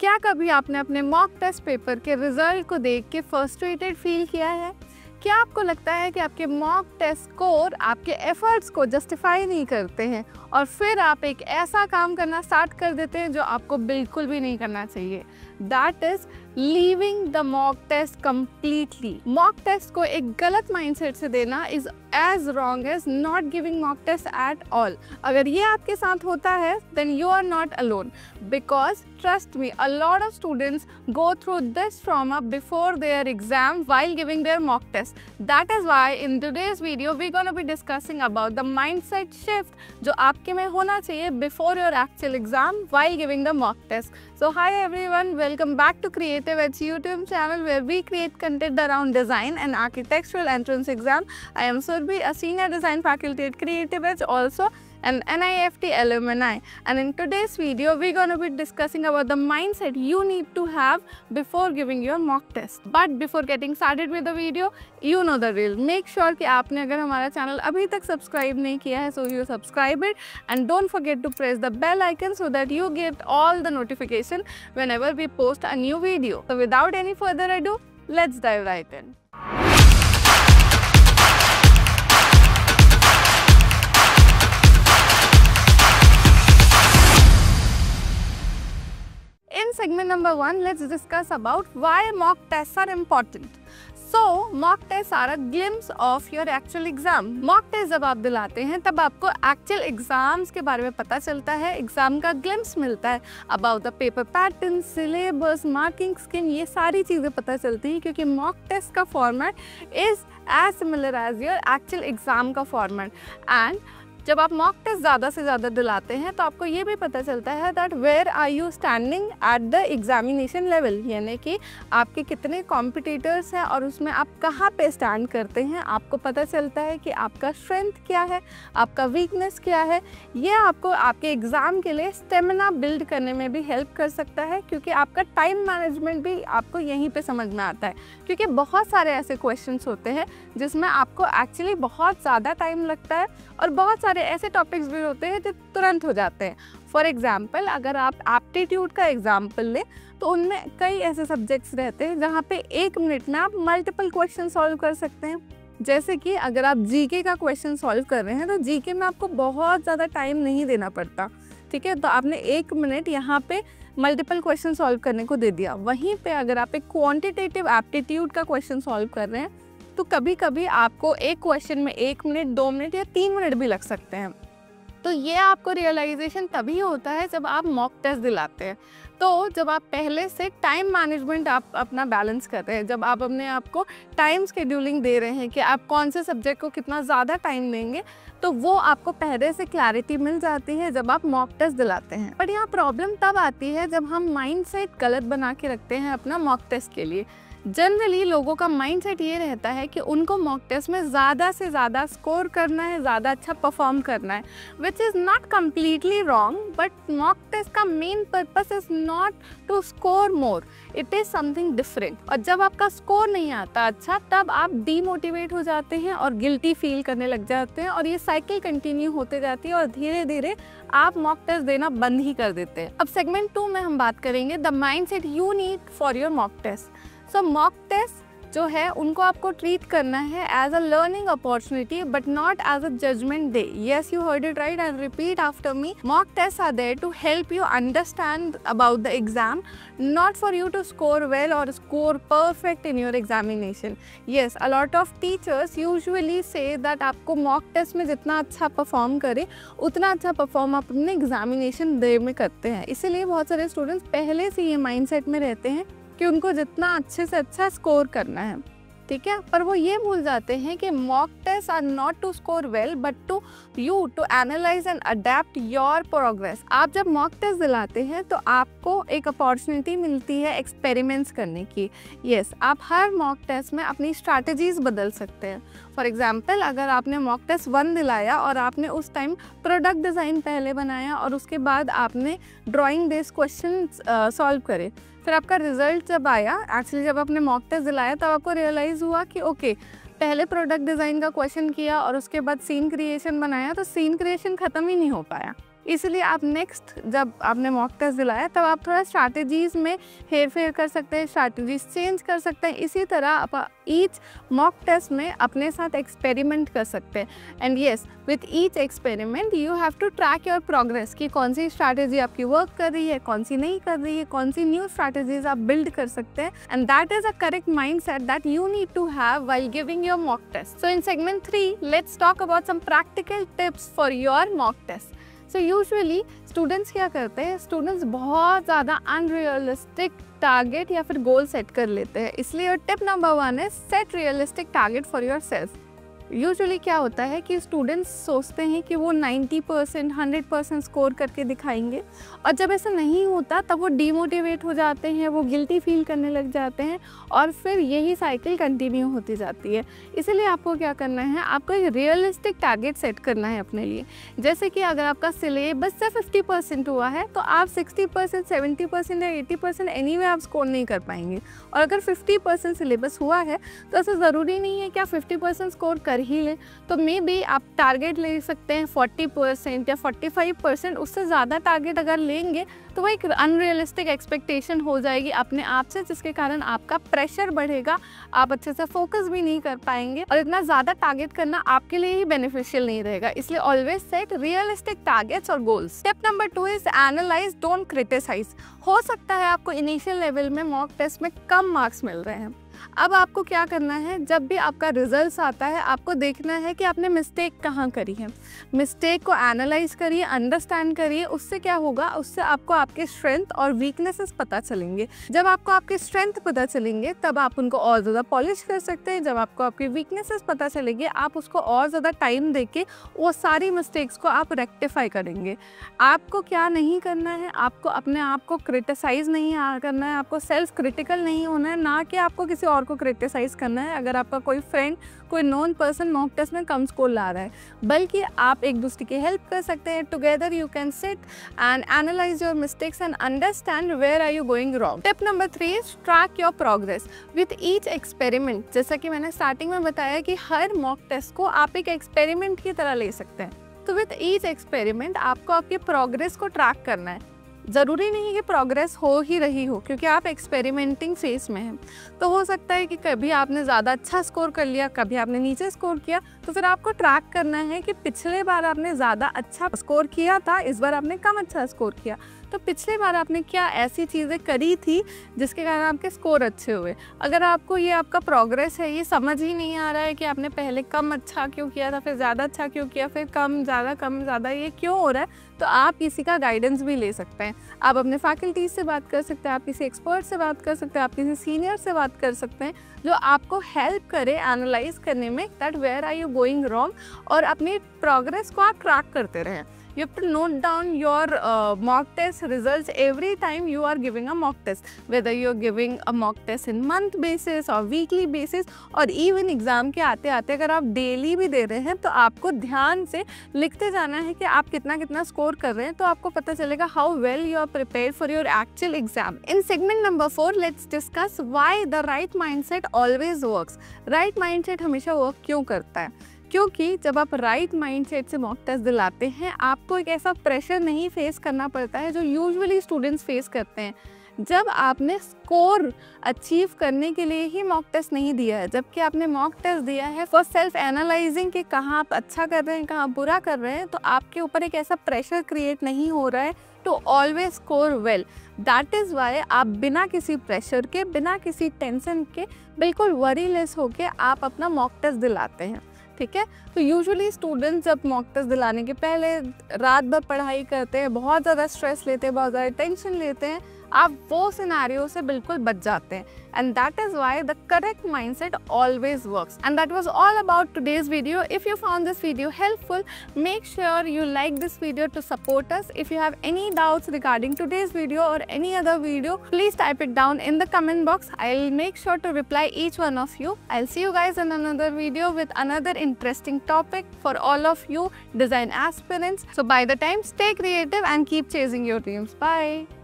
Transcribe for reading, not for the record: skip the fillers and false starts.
क्या कभी आपने अपने मॉक टेस्ट पेपर के रिजल्ट को देख के फ्रस्ट्रेटेड फील किया है? क्या आपको लगता है कि आपके मॉक टेस्ट स्कोर आपके एफर्ट्स को जस्टिफाई नहीं करते हैं और फिर आप एक ऐसा काम करना स्टार्ट कर देते हैं जो आपको बिल्कुल भी नहीं करना चाहिए? That is leaving the mock test completely. Mock test को एक गलत माइंडसेट से देना is as wrong as not giving mock test at all. अगर ये आपके साथ होता है then you are not alone, because trust me, a lot of students go through this trauma before their exam while giving their mock test. That is why in today's video we're going to be discussing about the mindset shift जो आपके में होना चाहिए before your actual exam while giving the mock test. So hi everyone, welcome back to Creative Edge YouTube channel where we create content around design and architectural entrance exam. I am Surbhi, a senior design faculty at Creative Edge, also an NIFT alumni, and in today's video we're going to be discussing about the mindset you need to have before giving your mock test. But before getting started with the video, you know the drill. Make sure कि आपने अगर हमारा channel अभी तक subscribe नहीं किया है, so you subscribe it and don't forget to press the bell icon so that you get all the notification whenever we post a new video. So without any further ado, let's dive right in. In segment number 1, let's discuss about why mock tests are important. So, mock tests are a glimpse of your actual exam. Mock test जब आप दिलाते हैं तब आपको actual exams के बारे में पता चलता है, एग्जाम का glimpse मिलता है, about the paper pattern, syllabus, marking scheme, ये सारी चीज़ें पता चलती हैं क्योंकि mock test का format is as similar as your actual exam का format. And जब आप मॉक टेस्ट ज़्यादा से ज़्यादा दिलाते हैं तो आपको ये भी पता चलता है that where are you standing at the examination level, यानी कि आपके कितने कॉम्पिटिटर्स हैं और उसमें आप कहाँ पे स्टैंड करते हैं। आपको पता चलता है कि आपका स्ट्रेंथ क्या है, आपका वीकनेस क्या है। ये आपको आपके एग्ज़ाम के लिए स्टेमिना बिल्ड करने में भी हेल्प कर सकता है क्योंकि आपका टाइम मैनेजमेंट भी आपको यहीं पर समझ में आता है क्योंकि बहुत सारे ऐसे क्वेश्चंस होते हैं जिसमें आपको एक्चुअली बहुत ज़्यादा टाइम लगता है और बहुत सारे ऐसे टॉपिक्स भी होते हैं जो तुरंत हो जाते हैं। फॉर एग्जाम्पल, अगर आप एप्टीट्यूड का एग्जाम्पल लें तो उनमें कई ऐसे सब्जेक्ट्स रहते हैं जहाँ पे 1 मिनट में आप मल्टीपल क्वेश्चन सॉल्व कर सकते हैं। जैसे कि अगर आप जीके का क्वेश्चन सॉल्व कर रहे हैं तो जीके में आपको बहुत ज़्यादा टाइम नहीं देना पड़ता, ठीक है। तो आपने 1 मिनट यहाँ पे मल्टीपल क्वेश्चन सॉल्व करने को दे दिया। वहीं पे अगर आप एक क्वांटिटेटिव एप्टीट्यूड का क्वेश्चन सॉल्व कर रहे हैं तो कभी कभी आपको एक क्वेश्चन में 1 मिनट, 2 मिनट या 3 मिनट भी लग सकते हैं। तो ये आपको रियलाइजेशन तभी होता है जब आप मॉक टेस्ट दिलाते हैं। तो जब आप पहले से टाइम मैनेजमेंट आप अपना बैलेंस कर रहे हैं, जब आप अपने आप को टाइम शेड्यूलिंग दे रहे हैं कि आप कौन से सब्जेक्ट को कितना ज़्यादा टाइम देंगे, तो वो आपको पहले से क्लैरिटी मिल जाती है जब आप मॉक टेस्ट दिलाते हैं। बट यहाँ प्रॉब्लम तब आती है जब हम माइंडसेट गलत बना के रखते हैं अपना मॉक टेस्ट के लिए। जनरली लोगों का माइंडसेट ये रहता है कि उनको मॉक टेस्ट में ज़्यादा से ज़्यादा स्कोर करना है, ज़्यादा अच्छा परफॉर्म करना है, which is not completely wrong. But mock test का main purpose is not to score more, it is something different. और जब आपका स्कोर नहीं आता अच्छा, तब आप डीमोटिवेट हो जाते हैं और गिल्टी फील करने लग जाते हैं और ये साइकिल कंटिन्यू होते जाती है और धीरे धीरे आप मॉक टेस्ट देना बंद ही कर देते हैं। अब सेगमेंट 2 में हम बात करेंगे the mindset you need for your mock test. So mock test जो है उनको आपको ट्रीट करना है as a learning opportunity but not as a judgement day. Yes, you heard it right and repeat after me. Mock test are there to help you understand about the exam, not for you to score well और score perfect in your examination. Yes, a lot of teachers usually say that आपको mock test में जितना अच्छा perform करे उतना अच्छा perform आप अपने एग्जामिनेशन डे में करते हैं। इसीलिए बहुत सारे स्टूडेंट्स पहले से ये माइंडसेट में रहते हैं कि उनको जितना अच्छे से अच्छा स्कोर करना है, ठीक है। पर वो ये भूल जाते हैं कि mock test are not to score well but to you to analyse and adapt your progress. आप जब मॉक टेस्ट दिलाते हैं तो आपको एक अपॉर्चुनिटी मिलती है एक्सपेरिमेंट्स करने की। येस, आप हर मॉक टेस्ट में अपनी स्ट्रैटेजीज बदल सकते हैं। फॉर एग्जाम्पल, अगर आपने मॉक टेस्ट 1 दिलाया और आपने उस टाइम प्रोडक्ट डिज़ाइन पहले बनाया और उसके बाद आपने ड्राइंग बेस्ड क्वेश्चन सॉल्व करे, फिर आपका रिजल्ट जब आया, एक्चुअली जब आपने मॉक टेस्ट दिलाया तब आपको रियलाइज़ हुआ कि ओके, पहले प्रोडक्ट डिज़ाइन का क्वेश्चन किया और उसके बाद सीन क्रिएशन बनाया तो सीन क्रिएशन ख़त्म ही नहीं हो पाया। इसलिए आप नेक्स्ट जब आपने मॉक टेस्ट दिलाया तब आप थोड़ा स्ट्रैटेजीज में हेर फेर कर सकते हैं, स्ट्रैटेजीज चेंज कर सकते हैं। इसी तरह आप ईच मॉक टेस्ट में अपने साथ एक्सपेरिमेंट कर सकते हैं। And yes, with each experiment you have to track your progress कि कौन सी स्ट्रैटेजी आपकी वर्क कर रही है, कौन सी नहीं कर रही है, कौन सी न्यू स्ट्रैटेजीज आप बिल्ड कर सकते हैं। And that is a correct mind set that you need to have while giving your mock test. So in segment 3 let's talk about some practical tips for your mock test. So usually students क्या करते हैं, students बहुत ज़्यादा unrealistic target या फिर goal set कर लेते हैं। इसलिए टिप नंबर 1 है set realistic target for your self. Usually क्या होता है कि स्टूडेंट्स सोचते हैं कि वो 90% 100% स्कोर करके दिखाएंगे, और जब ऐसा नहीं होता तब वो डीमोटिवेट हो जाते हैं, वो गिल्टी फील करने लग जाते हैं, और फिर यही साइकिल कंटिन्यू होती जाती है। इसीलिए आपको क्या करना है, आपको एक रियलिस्टिक टारगेट सेट करना है अपने लिए। जैसे कि अगर आपका सिलेबस से 50% हुआ है तो आप 60%, 70% या 80% एनीवे आप स्कोर नहीं कर पाएंगे। और अगर 50% सिलेबस हुआ है तो ऐसा ज़रूरी नहीं है कि आप 50% स्कोर कर ही लें। तो मे बी आप टारगेट ले सकते हैं 40% या 45%। उससे ज़्यादा टारगेट अगर लेंगे तो वो एक अनरियलिस्टिक एक्सपेक्टेशन हो जाएगी अपने आप से, जिसके कारण आपका प्रेशर बढ़ेगा, आप अच्छे से फोकस भी नहीं कर पाएंगे, और इतना ज़्यादा टारगेट करना आपके लिए ही बेनिफिशियल नहीं रहेगा। इसलिए ऑलवेज सेट रियलिस्टिक टारगेट्स और goals. Step number 2 is analyse, don't criticise. हो सकता है आपको इनिशियल लेवल में मॉक टेस्ट में कम मार्क्स मिल रहे हैं। अब आपको क्या करना है, जब भी आपका रिजल्ट्स आता है आपको देखना है कि आपने मिस्टेक कहाँ करी है। मिस्टेक को एनालाइज करिए, अंडरस्टैंड करिए। उससे क्या होगा, उससे आपको आपके स्ट्रेंथ और वीकनेसेस पता चलेंगे। जब आपको आपके स्ट्रेंथ पता चलेंगे तब आप उनको और ज़्यादा पॉलिश कर सकते हैं। जब आपको आपकी वीकनेसेस पता चलेंगे आप उसको और ज़्यादा टाइम देके वो सारी मिस्टेक्स को आप रेक्टिफाई करेंगे। आपको क्या नहीं करना है, आपको अपने आप को क्रिटिसाइज़ नहीं करना है, आपको सेल्फ क्रिटिकल नहीं होना है, ना कि आपको किसी और को क्रिटिसाइज करना है अगर आपका कोई फ्रेंड, कोई नॉन पर्सन मॉक टेस्ट में कम स्कोर ला रहा है, बल्कि आप एक दूसरे की हेल्प कर सकते हैं। Together you can sit and analyse your mistakes and understand where are you going wrong. Tip number 3 is track your progress with each experiment. जैसा कि मैंने स्टार्टिंग में बताया कि हर मॉक टेस्ट को आप एक एक्सपेरिमेंट की तरह ले सकते हैं। तो विथ ईच एक्सपेरिमेंट आपको आपके प्रोग्रेस को ट्रैक करना है। ज़रूरी नहीं कि प्रोग्रेस हो ही रही हो, क्योंकि आप एक्सपेरिमेंटिंग फेज में हैं। तो हो सकता है कि कभी आपने ज़्यादा अच्छा स्कोर कर लिया, कभी आपने नीचे स्कोर किया, तो फिर आपको ट्रैक करना है कि पिछले बार आपने ज़्यादा अच्छा स्कोर किया था, इस बार आपने कम अच्छा स्कोर किया। तो पिछले बार आपने क्या ऐसी चीज़ें करी थी जिसके कारण आपके स्कोर अच्छे हुए। अगर आपको ये आपका प्रोग्रेस है, ये समझ ही नहीं आ रहा है कि आपने पहले कम अच्छा क्यों किया था, फिर ज़्यादा अच्छा क्यों किया, फिर कम ज़्यादा ये क्यों हो रहा है, तो आप किसी का गाइडेंस भी ले सकते हैं। आप अपने फैकल्टीज से बात कर सकते हैं, आप किसी एक्सपर्ट से बात कर सकते हैं, आप किसी सीनियर से बात कर सकते हैं जो आपको हेल्प करे एनालाइज करने में that where are you going wrong, और अपनी प्रोग्रेस को आप ट्रैक करते रहें। You have to note down your mock test results every time you are giving a mock test, whether you are giving a mock test in month basis or weekly basis, और even exam के आते आते अगर आप daily भी दे रहे हैं तो आपको ध्यान से लिखते जाना है कि आप कितना स्कोर कर रहे हैं, तो आपको पता चलेगा how well you are prepared for your actual exam. In segment number 4 let's discuss why the right mindset always works. Right mindset हमेशा वर्क क्यों करता है? क्योंकि जब आप राइट माइंडसेट से मॉक टेस्ट दिलाते हैं आपको एक ऐसा प्रेशर नहीं फेस करना पड़ता है जो यूजुअली स्टूडेंट्स फेस करते हैं। जब आपने स्कोर अचीव करने के लिए ही मॉक टेस्ट नहीं दिया है, जबकि आपने मॉक टेस्ट दिया है फॉर सेल्फ एनालाइजिंग कि कहाँ आप अच्छा कर रहे हैं, कहाँ बुरा कर रहे हैं, तो आपके ऊपर एक ऐसा प्रेशर क्रिएट नहीं हो रहा है to always score well. That is why आप बिना किसी प्रेशर के, बिना किसी टेंशन के, बिल्कुल वरीलेस होके आप अपना मॉक टेस्ट दिलाते हैं। ठीक है, तो यूजुअली स्टूडेंट्स जब मॉक टेस्ट दिलाने के पहले रात भर पढ़ाई करते हैं, बहुत ज़्यादा स्ट्रेस लेते हैं, बहुत ज़्यादा टेंशन लेते हैं, आप वो सिनेरियो से बिल्कुल बच जाते हैं। And that is why the correct mindset always works. And that was all about today's video. If you found this video helpful, make sure you like this video to support us. If you have any doubts regarding today's video or any other video, please type it down in the comment box. I'll make sure to reply each one of you. I'll see you guys in another video with another interesting topic for all of you design aspirants. So by the time, stay creative and keep chasing your dreams. Bye.